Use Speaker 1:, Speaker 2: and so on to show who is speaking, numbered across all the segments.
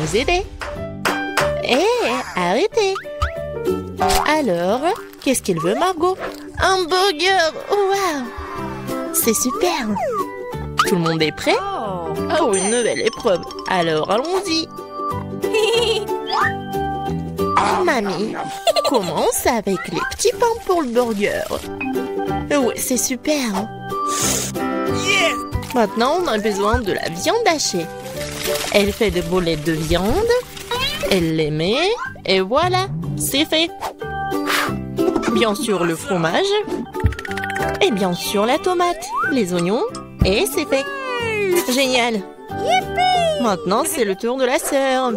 Speaker 1: vous aider. Hé, arrêtez. Alors, qu'est-ce qu'il veut, Margot? Un burger! Waouh! C'est super! Tout le monde est prêt? Oh, une nouvelle épreuve. Alors, allons-y. Mamie, commence avec les petits pains pour le burger. Oui, c'est super. Maintenant, on a besoin de la viande hachée. Elle fait des boulettes de viande. Elle les met. Et voilà, c'est fait. Bien sûr, le fromage. Et bien sûr, la tomate, les oignons. Et c'est fait. Génial. Maintenant, c'est le tour de la sœur.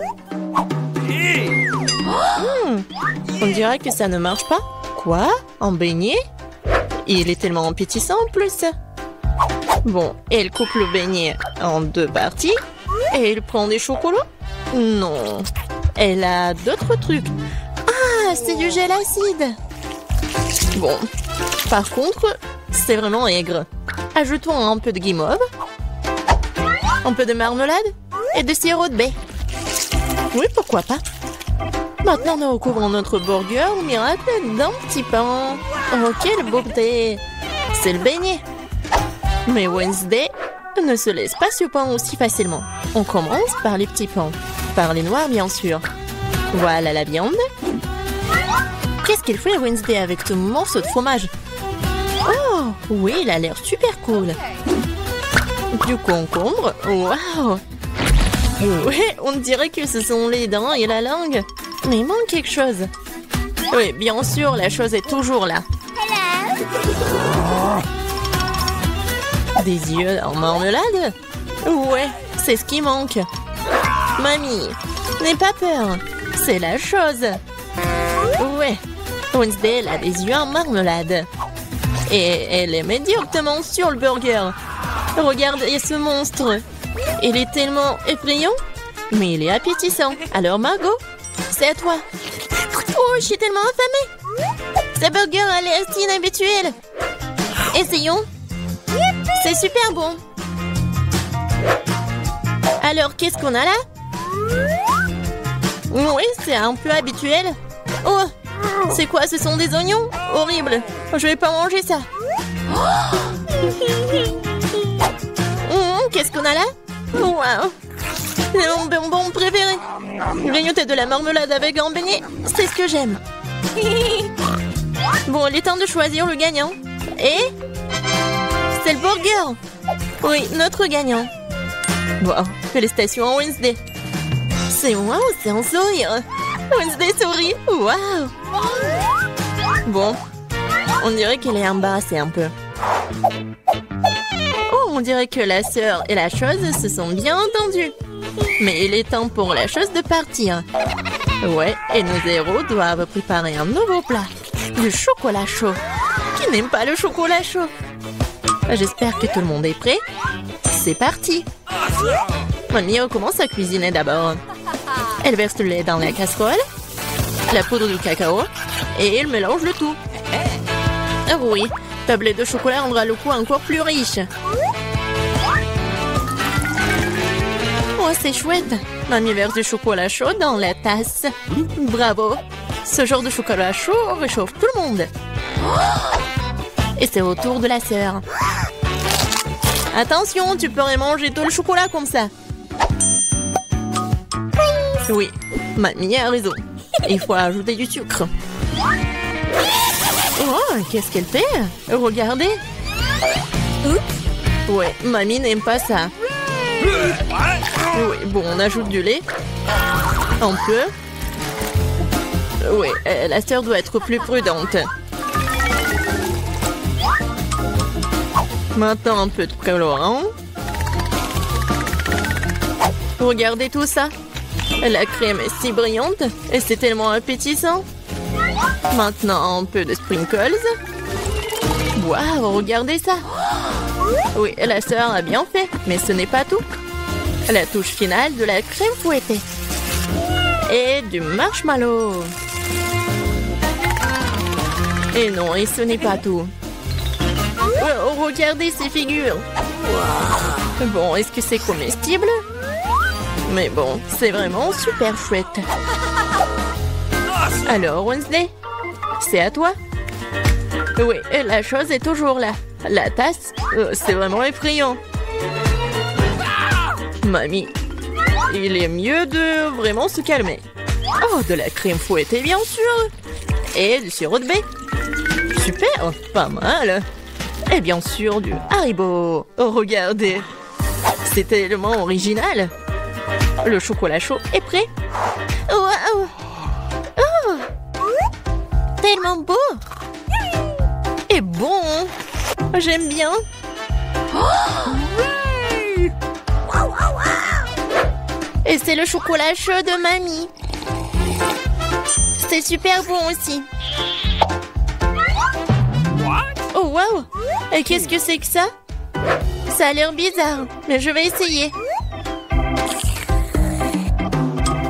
Speaker 1: On dirait que ça ne marche pas. Quoi? Un beignet? Il est tellement appétissant en plus. Bon, elle coupe le beignet en 2 parties. Et elle prend des chocolats? Non. Elle a d'autres trucs. Ah, c'est du gel acide. Bon, par contre, c'est vraiment aigre. Ajoutons un peu de guimauve. Un peu de marmelade. Et de sirop de baie. Oui, pourquoi pas. Maintenant, nous recouvrons notre burger au miracle d'un petit pain. Oh, quelle beauté! C'est le beignet. Mais Wednesday ne se laisse pas surprendre aussi facilement. On commence par les petits pains. Par les noirs, bien sûr. Voilà la viande. Qu'est-ce qu'il fait Wednesday avec ce morceau de fromage? Oh, oui, il a l'air super cool. Du concombre. Waouh! Oui, on dirait que ce sont les dents et la langue. Mais il manque quelque chose. Oui, bien sûr, la chose est toujours là. Des yeux en marmelade? Ouais, c'est ce qui manque. Mamie, n'aie pas peur. C'est la chose. Ouais, Wednesday elle a des yeux en marmelade. Et elle les met directement sur le burger. Regardez ce monstre. Il est tellement effrayant, mais il est appétissant. Alors Margot, c'est à toi. Oh, je suis tellement affamée. Ce burger a l'air si inhabituel. Essayons. C'est super bon. Alors, qu'est-ce qu'on a là? Oui, c'est un peu habituel. Oh, c'est quoi? Ce sont des oignons? Horrible. Je vais pas manger ça. Qu'est-ce qu'on a là? Wow. C'est mon bonbon préféré. Grignoter de la marmelade avec un beignet, c'est ce que j'aime. Bon, il est temps de choisir le gagnant. Et c'est le burger. Oui, notre gagnant. Wow, félicitations à Wednesday. C'est moi ou c'est un sourire? Wednesday sourit. Wow. Bon, on dirait qu'elle est embarrassée un peu. Oh, on dirait que la sœur et la chose se sont bien entendues. Mais il est temps pour la chose de partir. Ouais, et nos héros doivent préparer un nouveau plat. Du chocolat chaud. Qui n'aime pas le chocolat chaud? J'espère que tout le monde est prêt. C'est parti. Mamie commence à cuisiner d'abord. Elle verse le lait dans la casserole, la poudre de cacao, et elle mélange le tout. Ah oui, tablette de chocolat rendra le goût encore plus riche. Oh, c'est chouette. Mamie verse du chocolat chaud dans la tasse. Bravo. Ce genre de chocolat chaud réchauffe tout le monde. Et c'est au tour de la sœur. Attention, tu pourrais manger tout le chocolat comme ça. Oui, mamie a raison. Il faut ajouter du sucre. Oh, qu'est-ce qu'elle fait? Regardez. Ouais, mamie n'aime pas ça. Oui, bon, on ajoute du lait. Un peu. Oui, la sœur doit être plus prudente. Maintenant, un peu de colorant. Regardez tout ça. La crème est si brillante et c'est tellement appétissant. Maintenant, un peu de sprinkles. Waouh, regardez ça. Oui, la sœur a bien fait, mais ce n'est pas tout. La touche finale de la crème fouettée. Et du marshmallow. Et non, et ce n'est pas tout. Oh, regardez ces figures. Bon, est-ce que c'est comestible? Mais bon, c'est vraiment super chouette. Alors, Wednesday, c'est à toi. Oui, et la chose est toujours là. La tasse, c'est vraiment effrayant. Mamie, il est mieux de vraiment se calmer. Oh, de la crème fouettée, bien sûr. Et du sirop de baie. Super, pas mal. Et bien sûr, du Haribo. Oh, regardez. C'est tellement original. Le chocolat chaud est prêt. Waouh! Oh! Tellement beau! Et bon! J'aime bien! Et c'est le chocolat chaud de mamie. C'est super bon aussi. Oh waouh! Et qu'est-ce que c'est que ça? Ça a l'air bizarre, mais je vais essayer.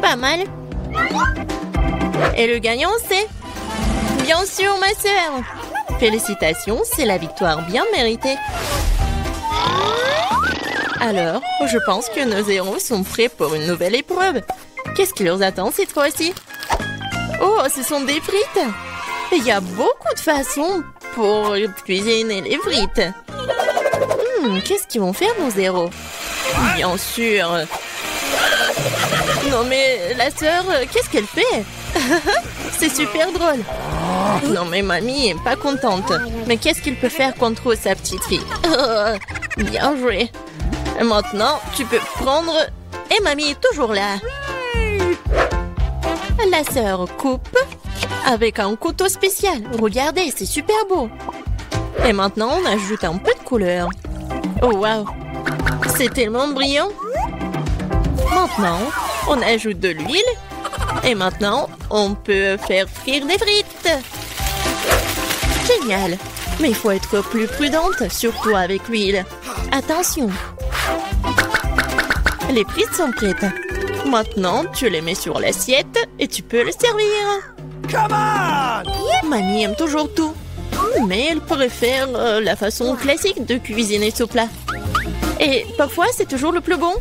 Speaker 1: Pas mal. Et le gagnant, c'est... Bien sûr, ma sœur. Félicitations, c'est la victoire bien méritée. Alors, je pense que nos héros sont prêts pour une nouvelle épreuve. Qu'est-ce qui leur attend cette fois-ci? Oh, ce sont des frites. Il y a beaucoup de façons pour cuisiner les frites. Qu'est-ce qu'ils vont faire, nos héros? Bien sûr. Non mais, la sœur, qu'est-ce qu'elle fait? C'est super drôle. Non mais mamie est pas contente. Mais qu'est-ce qu'il peut faire contre sa petite fille? Bien joué. Maintenant, tu peux prendre... Et mamie est toujours là. La sœur coupe avec un couteau spécial. Regardez, c'est super beau. Et maintenant, on ajoute un peu de couleur. Oh waouh, c'est tellement brillant. Maintenant, on ajoute de l'huile. Et maintenant, on peut faire frire des frites. Génial. Mais il faut être plus prudente, surtout avec l'huile. Attention. Les frites sont prêtes. Maintenant, tu les mets sur l'assiette et tu peux les servir.
Speaker 2: Come on!
Speaker 1: Mamie aime toujours tout. Mais elle préfère la façon classique de cuisiner ce plat. Et parfois, c'est toujours le plus bon.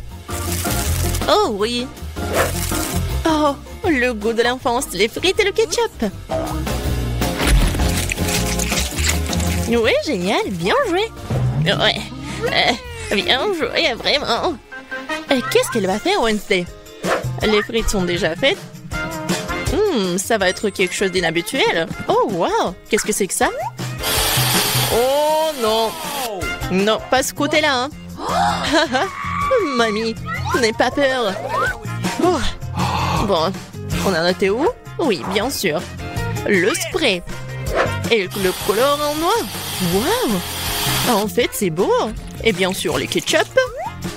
Speaker 1: Oh oui. Oh, le goût de l'enfance, les frites et le ketchup. Oui, génial, bien joué. Ouais, bien joué, vraiment. Qu'est-ce qu'elle va faire, Wednesday? Les frites sont déjà faites. Ça va être quelque chose d'inhabituel. Oh, wow, qu'est-ce que c'est que ça? Oh non. Non, pas ce côté-là. Hein. Mamie, n'aie pas peur. Oh. Bon, on en était où? Oui, bien sûr. Le spray. Et le color en noir. Waouh! En fait, c'est beau. Et bien sûr, les ketchup.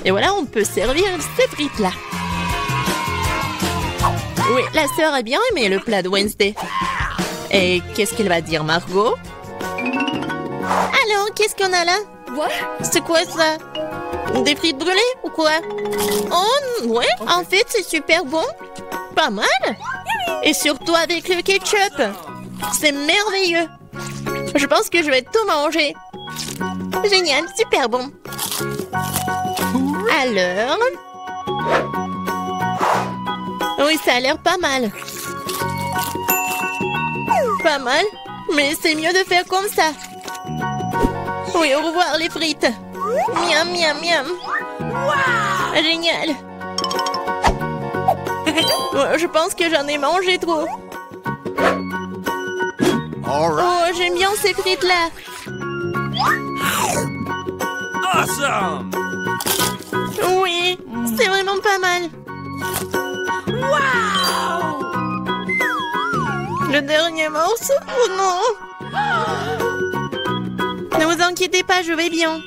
Speaker 1: Et voilà, on peut servir ces frites-là. Oui, la sœur a bien aimé le plat de Wednesday. Et qu'est-ce qu'elle va dire, Margot? Alors, qu'est-ce qu'on a là? C'est quoi ça? Des frites brûlées ou quoi? Oh, ouais, en fait, c'est super bon. Pas mal. Et surtout avec le ketchup. C'est merveilleux. Je pense que je vais tout manger. Génial, super bon. Alors... Oui, ça a l'air pas mal. Pas mal, mais c'est mieux de faire comme ça. Oui, au revoir les frites. Miam, miam, miam. Wow. Génial. Je pense que j'en ai mangé trop. Oh, j'aime bien ces frites-là.
Speaker 2: Awesome!
Speaker 1: Oui, c'est vraiment pas mal.
Speaker 2: Wow!
Speaker 1: Le dernier morceau? Oh non! Ne vous inquiétez pas, je vais bien.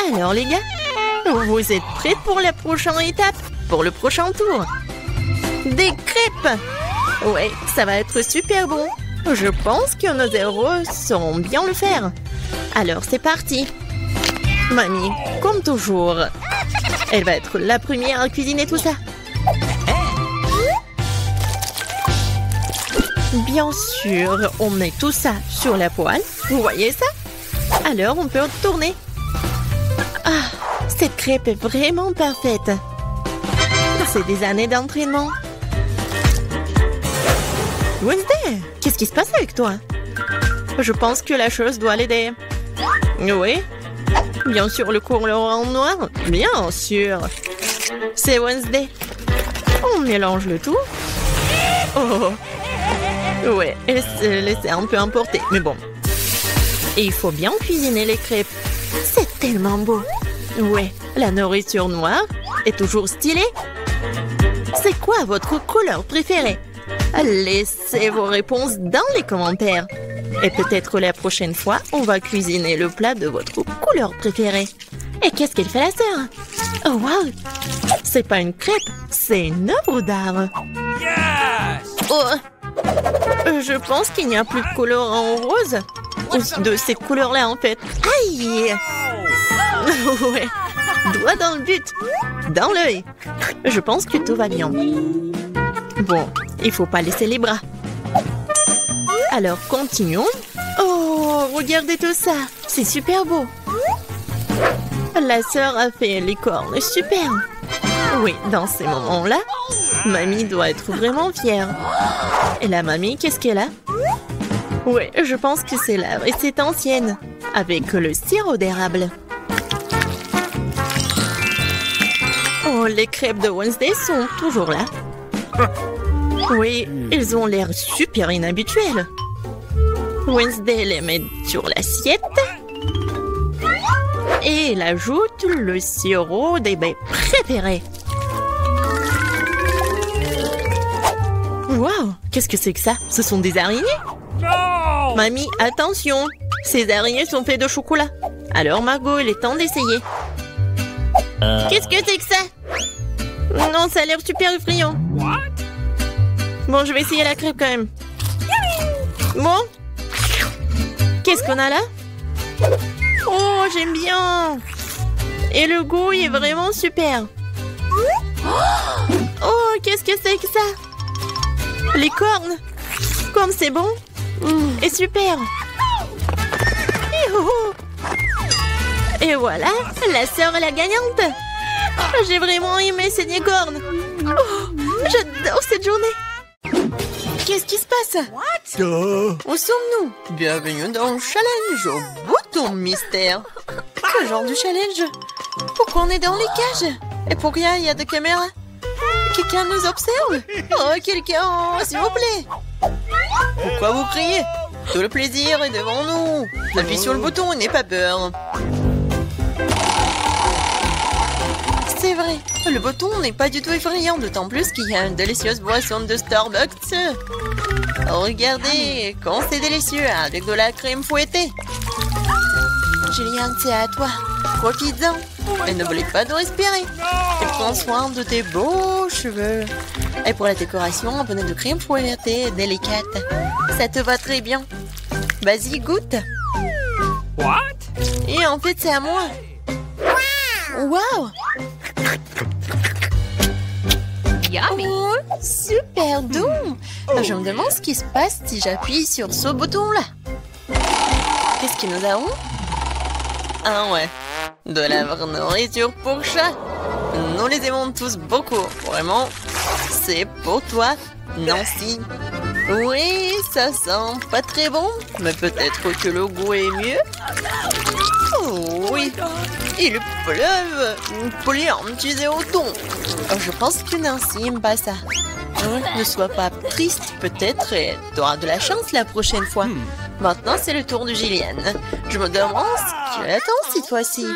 Speaker 1: Alors les gars, vous êtes prêts pour la prochaine étape? Pour le prochain tour? Des crêpes! Ouais, ça va être super bon. Je pense que nos héros sauront bien le faire. Alors c'est parti. Mamie, comme toujours, elle va être la première à cuisiner tout ça. Bien sûr, on met tout ça sur la poêle. Vous voyez ça? Alors, on peut tourner. Ah, cette crêpe est vraiment parfaite. C'est des années d'entraînement. Wednesday, qu'est-ce qui se passe avec toi? Je pense que la chose doit l'aider. Oui. Bien sûr, le colorant noir. Bien sûr. C'est Wednesday. On mélange le tout. Oh. Ouais, elle s'est laissée un peu emporter. Mais bon. Et il faut bien cuisiner les crêpes. C'est tellement beau. Ouais, la nourriture noire est toujours stylée. C'est quoi votre couleur préférée? Laissez vos réponses dans les commentaires. Et peut-être la prochaine fois, on va cuisiner le plat de votre couleur préférée. Et qu'est-ce qu'elle fait la sœur? Oh wow! C'est pas une crêpe, c'est une œuvre d'art.
Speaker 2: Yes!
Speaker 1: Oh! Je pense qu'il n'y a plus de colorant rose. Ou de cette couleur-là en fait. Aïe! Ouais. Doigt dans le but. Dans l'œil. Je pense que tout va bien. Bon, il faut pas laisser les bras. Alors, continuons. Oh, regardez tout ça. C'est super beau. La sœur a fait les cornes. Super. Oui, dans ces moments-là, mamie doit être vraiment fière. Et la mamie, qu'est-ce qu'elle a? Oui, je pense que c'est la recette ancienne. Avec le sirop d'érable. Oh, les crêpes de Wednesday sont toujours là. Oui, ils ont l'air super inhabituels. Wednesday les met sur l'assiette. Et elle ajoute le sirop des baies préférés. Waouh, qu'est-ce que c'est que ça? Ce sont des araignées?
Speaker 2: No!
Speaker 1: Mamie, attention! Ces araignées sont faites de chocolat. Alors Margot, il est temps d'essayer. Qu'est-ce que c'est que ça? Non, ça a l'air super effrayant.
Speaker 2: What?
Speaker 1: Bon, je vais essayer la crêpe quand même. Bon. Qu'est-ce qu'on a là? Oh, j'aime bien. Et le goût est vraiment super. Oh, qu'est-ce que c'est que ça? Les cornes. Comme c'est bon. Et super. Et voilà, la sœur est la gagnante. J'ai vraiment aimé ces cornes. Oh, j'adore cette journée. Qu'est-ce qui se passe? Où sommes-nous? Bienvenue dans le challenge au bouton mystère. Quel genre de challenge? Pourquoi on est dans les cages? Et pourquoi il y a des caméras? Quelqu'un nous observe? Oh, quelqu'un, s'il vous plaît. Pourquoi vous criez? Tout le plaisir est devant nous. Appuie sur le bouton et n'aie pas peur. C'est vrai, le bouton n'est pas du tout effrayant, d'autant plus qu'il y a une délicieuse boisson de Starbucks. Oh, regardez, quand c'est délicieux, avec de la crème fouettée. Julian, c'est à toi. Profites-en. Et n'oublie pas de respirer. Et prends soin de tes beaux cheveux. Et pour la décoration, un bonnet de crème fouettée délicate. Ça te va très bien. Vas-y, goûte.
Speaker 2: What?
Speaker 1: Et en fait, c'est à moi. Wow!
Speaker 3: Yummy.
Speaker 1: Oh, super doux! Je me demande ce qui se passe si j'appuie sur ce bouton-là. Qu'est-ce que nous avons? Ah ouais, de la vraie nourriture pour chat. Nous les aimons tous beaucoup. Vraiment, c'est pour toi, Nancy. Oui, ça sent pas très bon, mais peut-être que le goût est mieux. Oh oui, il pleuve. Plein de cheese au thon. Je pense que Nancy aime pas ça. Ne sois pas triste, peut-être, et tu auras de la chance la prochaine fois. Maintenant, c'est le tour de Gillian. Je me demande ce qu'elle attend cette fois-ci.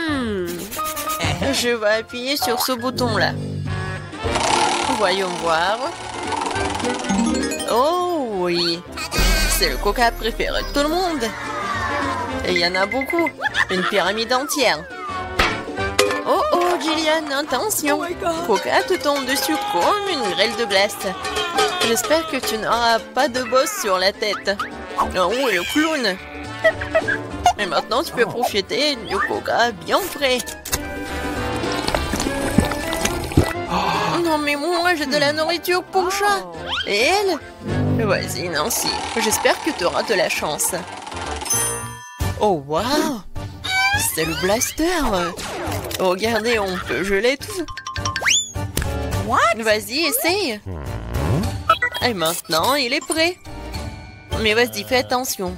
Speaker 1: Je vais appuyer sur ce bouton-là. Voyons voir. Oh oui, c'est le coca préféré de tout le monde. Et il y en a beaucoup, une pyramide entière. Oh oh, Gillian, attention. Coca te tombe dessus comme une grêle de glace. J'espère que tu n'auras pas de bosse sur la tête. Oh, et le clown. Et maintenant, tu peux profiter du coca bien frais. Non mais moi, j'ai de la nourriture pour chat. Et elle? Vas-y, Nancy. J'espère que tu auras de la chance. Oh, waouh! C'est le blaster! Regardez, on peut geler tout. Vas-y, essaye. Et maintenant, il est prêt. Mais vas-y, fais attention.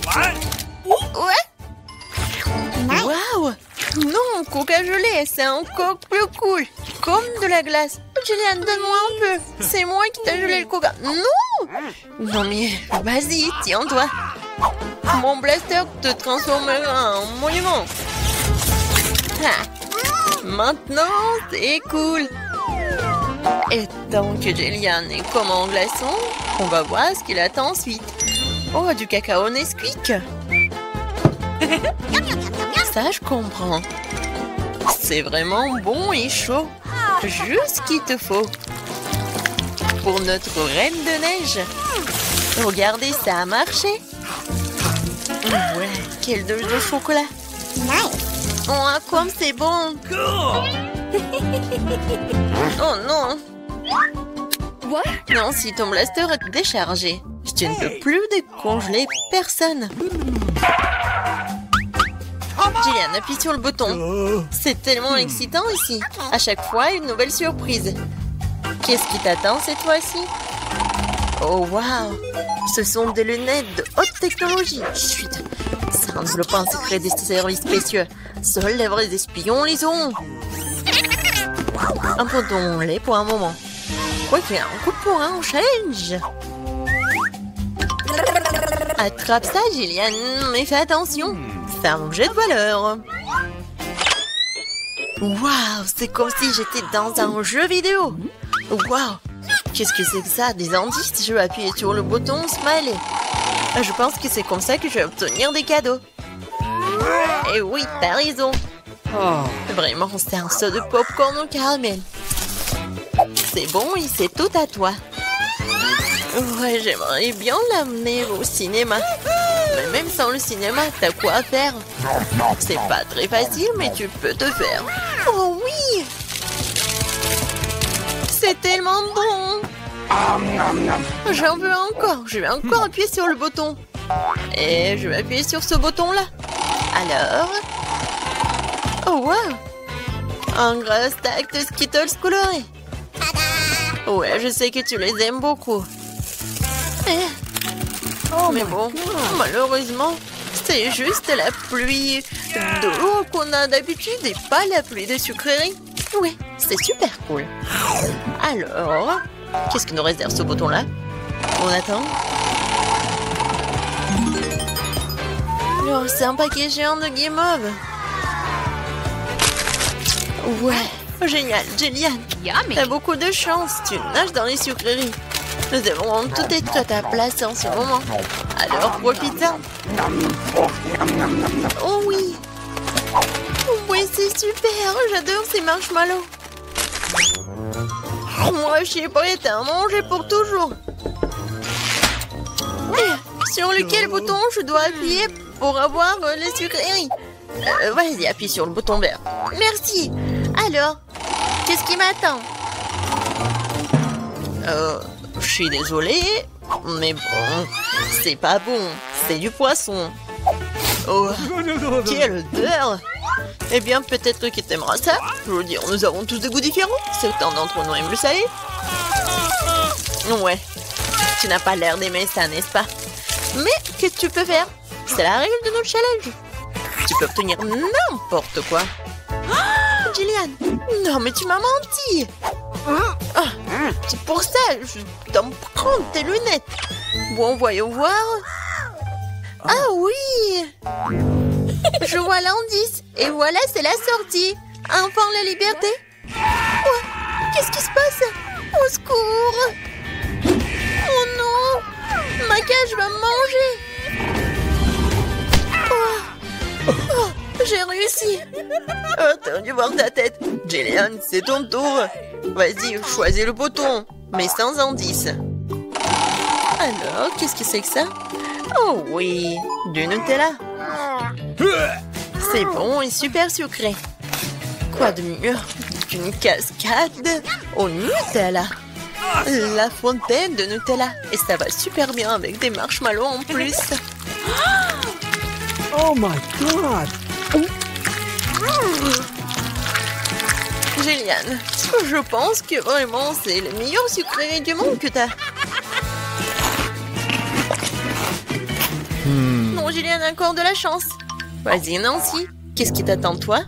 Speaker 2: What?
Speaker 1: Ouais. Waouh! Non, coca gelé, c'est encore plus cool. Comme de la glace. Julian, donne-moi un peu. C'est moi qui t'ai gelé le coca. Non! Non mais, vas-y, tiens-toi. Mon blaster te transformera en monument. Ah. Maintenant, c'est cool. Et tant que Julian est comme en glaçon, on va voir ce qu'il attend ensuite. Oh, du cacao Nesquik. Ça, je comprends. C'est vraiment bon et chaud. Juste ce qu'il te faut. Pour notre reine de neige. Regardez, ça a marché. Ouais, quelle douche de chocolat. Oh, comme c'est bon.
Speaker 2: Cool.
Speaker 1: Oh non. Non, si ton blaster est déchargé, je ne peux plus décongeler personne. Julian, appuie sur le bouton. C'est tellement excitant ici. À chaque fois, une nouvelle surprise. Qu'est-ce qui t'attend cette fois-ci? Oh, waouh! Ce sont des lunettes de haute technologie. Chut! Ça enveloppe un secret des services spéciaux. Seuls les vrais espions les ont. Abandonnons-les pour un moment. Ok, un coup pour un challenge. Attrape ça, Julian, mais fais attention. C'est un objet de valeur. Waouh, c'est comme si j'étais dans un jeu vidéo. Waouh, qu'est-ce que c'est que ça? Des indices? Je vais appuyer sur le bouton Smiley. Je pense que c'est comme ça que je vais obtenir des cadeaux. Et oui, t'as raison. Vraiment, c'est un saut de popcorn au caramel. C'est bon et c'est tout à toi. Ouais, j'aimerais bien l'amener au cinéma. Mais même sans le cinéma, t'as quoi faire? C'est pas très facile, mais tu peux te faire. Oh oui! C'est tellement bon! J'en veux encore. Je vais encore appuyer sur le bouton. Et je vais appuyer sur ce bouton-là. Alors... Oh, wow! Un gros stack de Skittles colorés. Ouais, je sais que tu les aimes beaucoup. Mais bon, malheureusement, c'est juste la pluie d'eau qu'on a d'habitude et pas la pluie de sucreries. Ouais, c'est super cool. Alors, qu'est-ce qui nous réserve ce bouton-là? On attend. Oh, c'est un paquet géant de guimauve. Ouais, génial, Julian.
Speaker 3: Yummy.
Speaker 1: T'as beaucoup de chance, tu nages dans les sucreries. Nous devons tout être à ta place en ce moment. Alors profite-en. Oh oui. Oui, c'est super. J'adore ces marshmallows. Moi, je suis prête à en manger pour toujours. Et sur lequel bouton je dois appuyer pour avoir les sucreries? Vas-y, appuie sur le bouton vert. Merci. Alors, qu'est-ce qui m'attend? Je suis désolée, mais bon, c'est pas bon. C'est du poisson. Oh, quelle odeur! Eh bien, peut-être que t'aimeras ça. Je veux dire, nous avons tous des goûts différents. Certains d'entre nous aiment le salé. Ouais, tu n'as pas l'air d'aimer ça, n'est-ce pas? Mais qu'est-ce que tu peux faire? C'est la règle de notre challenge. Tu peux obtenir n'importe quoi. Oh, Julian, non mais tu m'as menti. C'est pour ça, je dois me prendre tes lunettes. Bon, voyons voir. Ah oui! Je vois l'indice. Et voilà, c'est la sortie. Enfin la liberté. Oh, qu'est-ce qui se passe? Au secours! Oh non! Ma cage va me manger. Oh, j'ai réussi. Oh, t'as dû voir ta tête. Julian, c'est ton tour. Vas-y, choisis le bouton, mais sans indice. Alors, qu'est-ce que c'est que ça? Oh oui, du Nutella. C'est bon et super sucré. Quoi de mieux qu'une cascade au Nutella? La fontaine de Nutella. Et ça va super bien avec des marshmallows en plus.
Speaker 2: Oh my god!
Speaker 1: Juliane, je pense que vraiment c'est le meilleur sucré du monde que t'as. Non, Juliane a encore de la chance. Vas-y, Nancy, qu'est-ce qui t'attend, toi?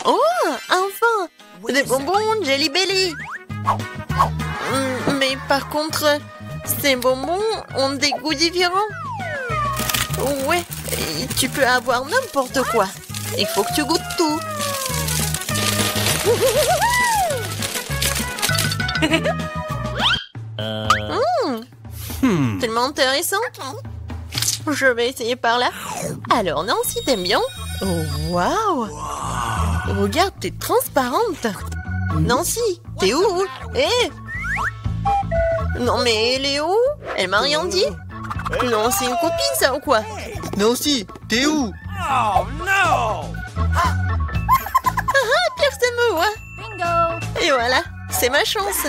Speaker 1: Oh, enfin! Des bonbons Jelly Belly! Mais par contre, ces bonbons ont des goûts différents. Ouais, et tu peux avoir n'importe quoi. Il faut que tu goûtes tout. Tellement intéressant. Je vais essayer par là. Alors, Nancy, t'aimes bien? Oh, waouh! Regarde, t'es transparente. Nancy, t'es où? Hé! Non, mais elle est où? Elle m'a rien dit? Non, c'est une copine, ça, ou quoi?
Speaker 4: Nancy, t'es où?
Speaker 2: Oh no!
Speaker 1: Personne me voit.
Speaker 3: Bingo!
Speaker 1: Et voilà, c'est ma chance.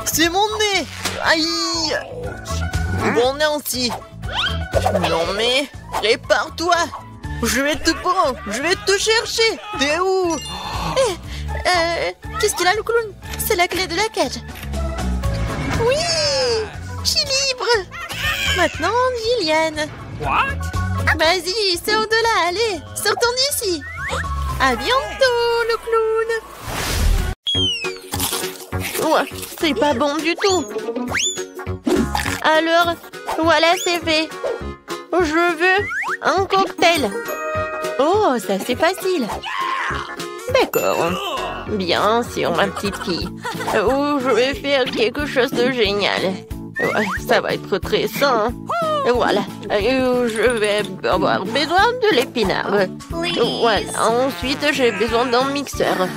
Speaker 1: C'est mon nez. Aïe! Bon, Nancy. Non, mais répare-toi. Je vais te prendre. Je vais te chercher. T'es où? Qu'est-ce qu'il a, le clown? C'est la clé de la cage. Oui! Je suis libre. Maintenant, Juliane.
Speaker 2: What?
Speaker 1: Vas-y, sors de là, allez. Sortons d'ici. À bientôt, le clown. Ouais, c'est pas bon du tout. Alors, voilà, c'est fait. Je veux un cocktail. Oh, ça c'est facile. D'accord. Bien sûr, ma petite fille. Oh, je vais faire quelque chose de génial. Ouais, ça va être très sain. Voilà. Je vais avoir besoin de l'épinard. Voilà. Ensuite, j'ai besoin d'un mixeur.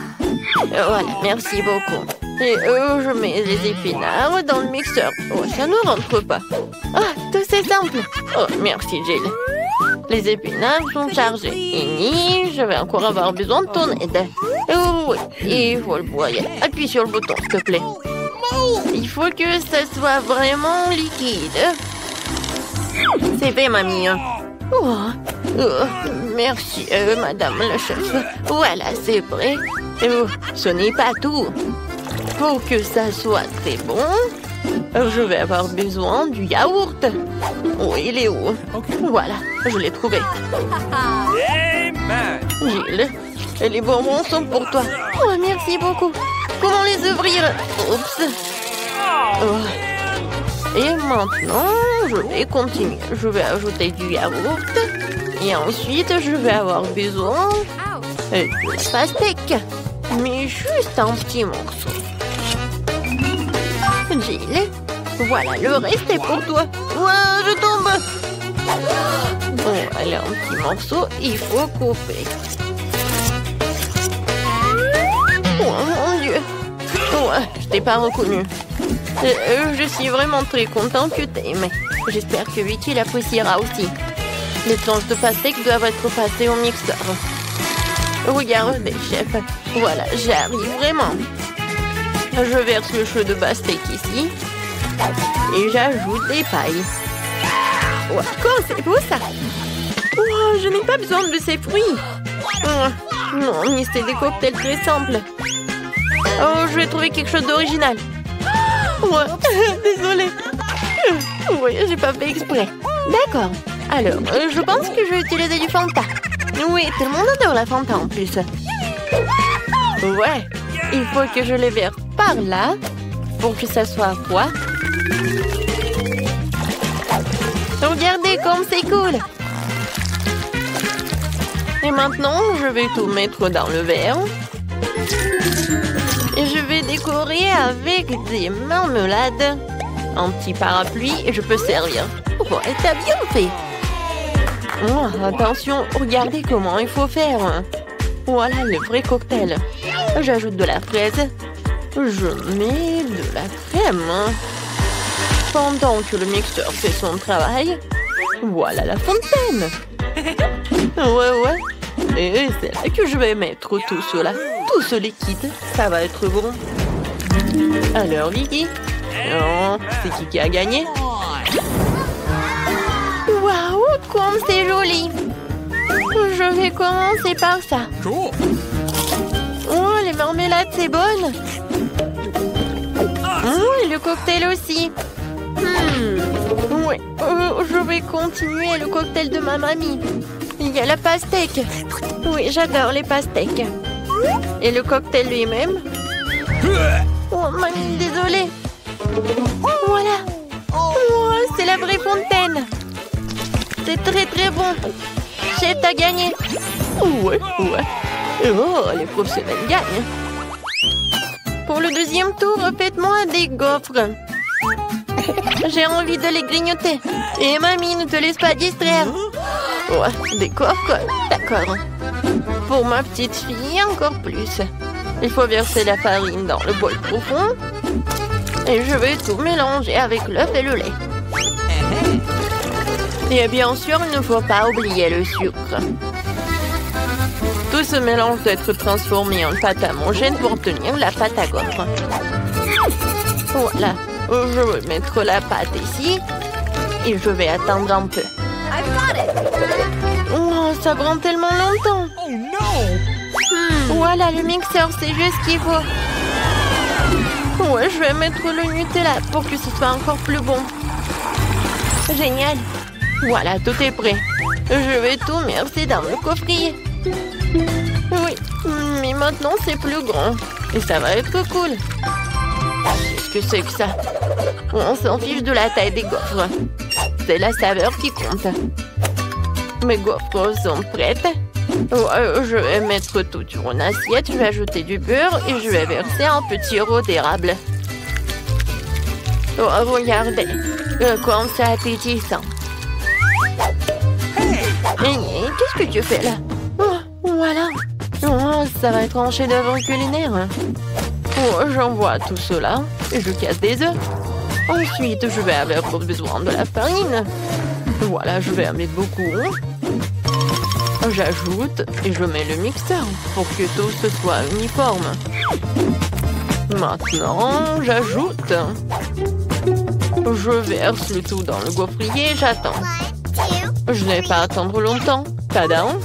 Speaker 1: Voilà, merci beaucoup. Et je mets les épinards dans le mixeur. Oh, ça ne rentre pas. Ah, tout c'est simple. Oh, merci, Jill. Les épinards sont chargés. Et je vais encore avoir besoin de ton aide. Oh, oui, il faut le broyer. Appuie sur le bouton, s'il te plaît. Il faut que ça soit vraiment liquide. C'est fait, mamie. Oh, merci, madame la chef. Voilà, c'est prêt. Oh, ce n'est pas tout. Pour que ça soit très bon, je vais avoir besoin du yaourt. Oh, il est où? Voilà, je l'ai trouvé.
Speaker 2: Amen!
Speaker 1: Gilles, les bonbons sont pour toi. Oh, merci beaucoup. Comment les ouvrir? Oups. Oh. Et maintenant, je vais continuer. Je vais ajouter du yaourt. Et ensuite, je vais avoir besoin de pastèque. Mais juste un petit morceau. Jill, voilà, le reste est pour toi. Ouah, je tombe. Bon, allez, un petit morceau, il faut couper. Oh mon Dieu. Ouais, je t'ai pas reconnu. Je suis vraiment très contente que t'aimes. J'espère que Vicky l'appréciera aussi. Les tranches de pastèque doivent être passées au mixeur. Regardez, chef. Voilà, j'arrive vraiment. Je verse le chou de pastèque ici. Et j'ajoute des pailles. Ouais, quoi, c'est beau ça. Oh, je n'ai pas besoin de ces fruits. Oh, non, mais c'est des cocktails très simples. Oh, je vais trouver quelque chose d'original. Ouais, désolée. Oui, j'ai pas fait exprès. D'accord. Alors, je pense que je vais utiliser du Fanta. Oui, tout le monde adore la Fanta en plus. Ouais, il faut que je les verse par là pour que ça soit froid. Regardez comme c'est cool. Et maintenant, je vais tout mettre dans le verre. Et je vais décorer avec des marmelades. Un petit parapluie et je peux servir. Oh, et t'as bien fait. Oh, attention, regardez comment il faut faire. Voilà le vrai cocktail. J'ajoute de la fraise. Je mets de la crème. Pendant que le mixeur fait son travail, voilà la fontaine. Ouais. Et c'est là que je vais mettre tout cela. Tout ce liquide, ça va être bon. Alors, Vicky? Non, c'est qui a gagné? Waouh, comme c'est joli! Je vais commencer par ça.
Speaker 2: Cool.
Speaker 1: Oh, les marmelades, c'est bonne. Oh, et le cocktail aussi. Oui, je vais continuer le cocktail de ma mamie. Il y a la pastèque. Oui, j'adore les pastèques. Et le cocktail lui-même. Oh, mamie, désolée. Voilà. Oh, c'est la vraie fontaine. C'est très très bon. Chef, t'as gagné. Ouais. Oh, les professionnels gagnent. Pour le deuxième tour, faites-moi des gaufres. J'ai envie de les grignoter. Et mamie, ne te laisse pas distraire. Ouais, des gaufres, d'accord. Pour ma petite fille, encore plus. Il faut verser la farine dans le bol profond. Et je vais tout mélanger avec l'œuf et le lait. Et bien sûr, il ne faut pas oublier le sucre. Tout ce mélange doit être transformé en pâte à manger pour obtenir la pâte à gaufres. Voilà, je vais mettre la pâte ici et je vais attendre un peu. Oh, ça prend tellement longtemps.
Speaker 2: Oh no!
Speaker 1: Voilà, le mixeur, c'est juste ce qu'il faut. Ouais, je vais mettre le Nutella pour que ce soit encore plus bon. Génial. Voilà, tout est prêt. Je vais tout verser dans le coffrier. Oui, mais maintenant c'est plus grand. Et ça va être cool. Qu'est-ce que c'est que ça? On s'en fiche de la taille des gaufres. C'est la saveur qui compte. Mes gaufres sont prêtes. Je vais mettre tout sur une assiette. Je vais ajouter du beurre et je vais verser un petit rôti d'érable. Oh, regardez. Comme c'est appétissant. Qu'est-ce que tu fais là? Voilà. Oh, ça va être un chef-d'œuvre culinaire. Oh, j'envoie tout cela et je casse des œufs. Ensuite, je vais avoir besoin de la farine. Voilà, je vais en mettre beaucoup. J'ajoute et je mets le mixeur pour que tout ce soit uniforme. Maintenant, j'ajoute. Je verse le tout dans le gaufrier et j'attends. Je n'ai pas à attendre longtemps. Tadam!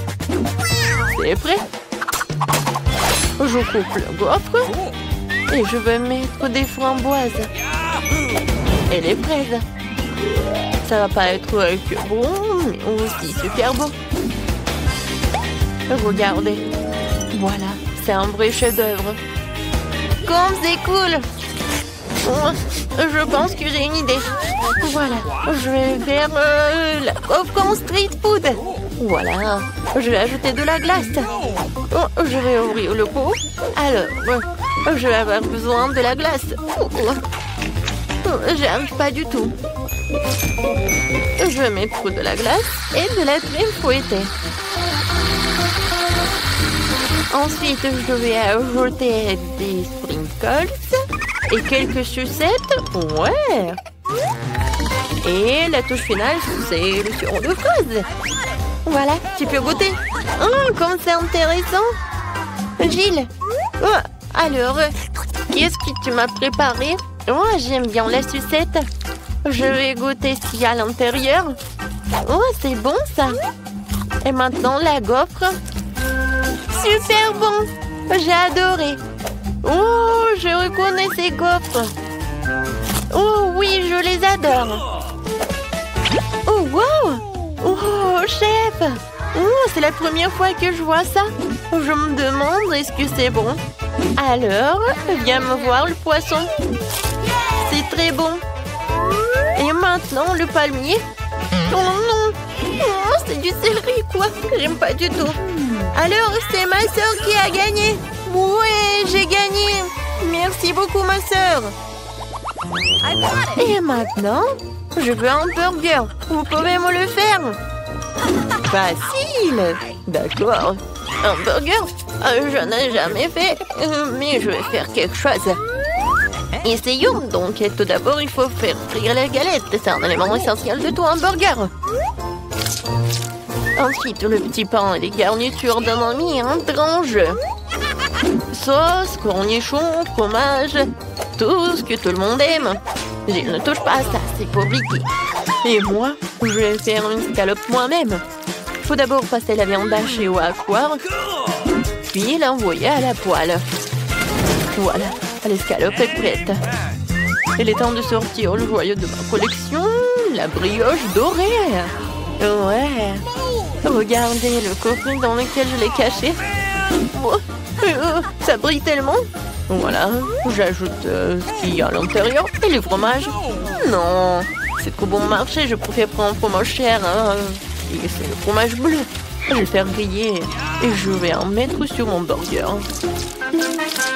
Speaker 1: C'est prêt. Je coupe le gaufre et je vais mettre des framboises et les fraises. Ça va pas être que bon, mais aussi super bon. Regardez. Voilà, c'est un vrai chef-d'œuvre. Comme c'est cool! Je pense que j'ai une idée. Voilà, je vais faire la gaufre en street food. Voilà, je vais ajouter de la glace. Je vais ouvrir le pot. Alors, je vais avoir besoin de la glace. J'y arrive pas du tout. Je vais mettre de la glace et de la crème fouettée. Ensuite, je vais ajouter des sprinkles et quelques sucettes. Ouais. Et la touche finale, c'est le sirop de fraise. Voilà, tu peux goûter. Oh, comme c'est intéressant. Gilles. Oh, alors, qu'est-ce que tu m'as préparé? Oh, j'aime bien la sucette. Je vais goûter ce qu'il y a à l'intérieur. Oh, c'est bon ça. Et maintenant, la gaufre. Super bon. J'ai adoré. Oh, je reconnais ces gaufres. Oh oui, je les adore. Oh, wow. Oh, chef. Oh, c'est la première fois que je vois ça. Je me demande, est-ce que c'est bon? Alors, viens me voir le poisson. C'est très bon. Et maintenant, le palmier. Oh non. Oh, c'est du céleri, quoi. J'aime pas du tout. Alors, c'est ma sœur qui a gagné. Ouais, j'ai gagné. Merci beaucoup, ma sœur. Et maintenant, je veux un burger. Vous pouvez me le faire? Facile. D'accord. Un burger? Je n'ai jamais fait, mais je vais faire quelque chose. Essayons donc. Tout d'abord, il faut faire frire les galettes. C'est un élément essentiel de tout hamburger. Ensuite, le petit pain et les garnitures de mamie entrent en jeu. Sauce, cornichons, fromage, tout ce que tout le monde aime. Je ne touche pas à ça, c'est pour Vicky. Et moi, je vais faire une scalope moi-même. faut d'abord passer la viande hachée au hachoir, puis l'envoyer à la poêle. Voilà, l'escalope est prête. Il est temps de sortir le joyau de ma collection, la brioche dorée. Ouais. Regardez le coffret dans lequel je l'ai caché. Oh, ça brille tellement. Voilà, j'ajoute ce qu'il y a à l'intérieur et le fromage. Non, c'est trop bon marché, je préfère prendre un fromage cher. Hein. Et c'est le fromage bleu. Je vais le faire griller et je vais en mettre sur mon burger.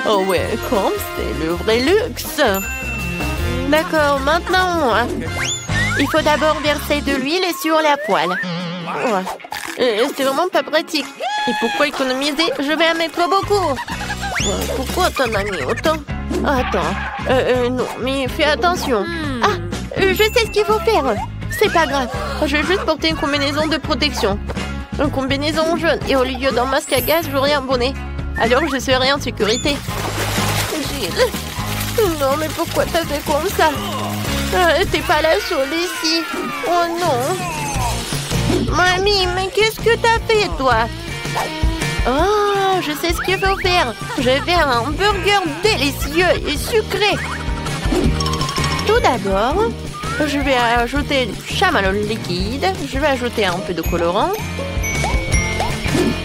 Speaker 1: Oh ouais, comme c'est le vrai luxe. D'accord, maintenant moi. Il faut d'abord verser de l'huile sur la poêle. Ouais. C'est vraiment pas pratique. Et pourquoi économiser? Je vais en mettre beaucoup. Pourquoi t'en as mis autant? Attends. Non, mais fais attention. Ah, je sais ce qu'il faut faire. C'est pas grave. Je vais juste porter une combinaison de protection. Une combinaison jaune. Et au lieu d'un masque à gaz, j'aurai un bonnet. Alors je serai en sécurité. Gilles. Non, mais pourquoi t'as fait comme ça? T'es pas la seule ici. Oh non. Mamie, mais qu'est-ce que t'as fait, toi? Oh, je sais ce qu'il faut faire. Je vais faire un burger délicieux et sucré. Tout d'abord, je vais ajouter du chamallow liquide. Je vais ajouter un peu de colorant.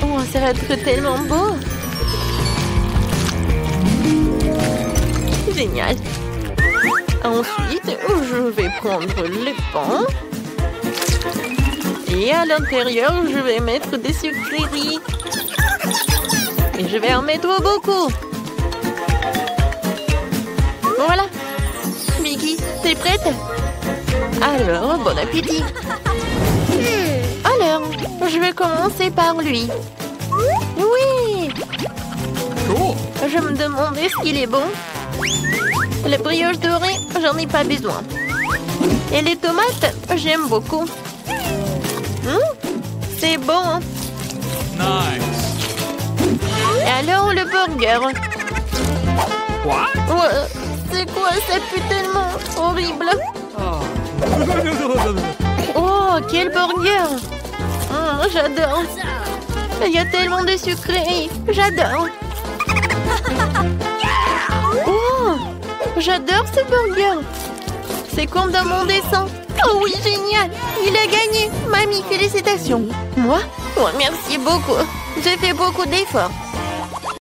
Speaker 1: Oh, ça va être tellement beau. Génial. Ensuite, je vais prendre les pans. Et à l'intérieur, je vais mettre des sucreries. Et je vais en mettre beaucoup. Voilà. Vicky, t'es prête? Alors, bon appétit. Alors, je vais commencer par lui. Oui. Je me demandais ce qu'il est bon. La brioche dorée, j'en ai pas besoin. Et les tomates, j'aime beaucoup. C'est bon.
Speaker 2: Nice.
Speaker 1: Et alors le burger.
Speaker 2: What?
Speaker 1: Ouais, c'est quoi? Ça pue tellement horrible. Oh, quel burger. J'adore. Il y a tellement de sucreries. J'adore. Oh, j'adore ce burger. C'est comme dans mon dessin. Oh oui, génial. Il a gagné. Mamie, félicitations. Moi? Oh, merci beaucoup. J'ai fait beaucoup d'efforts.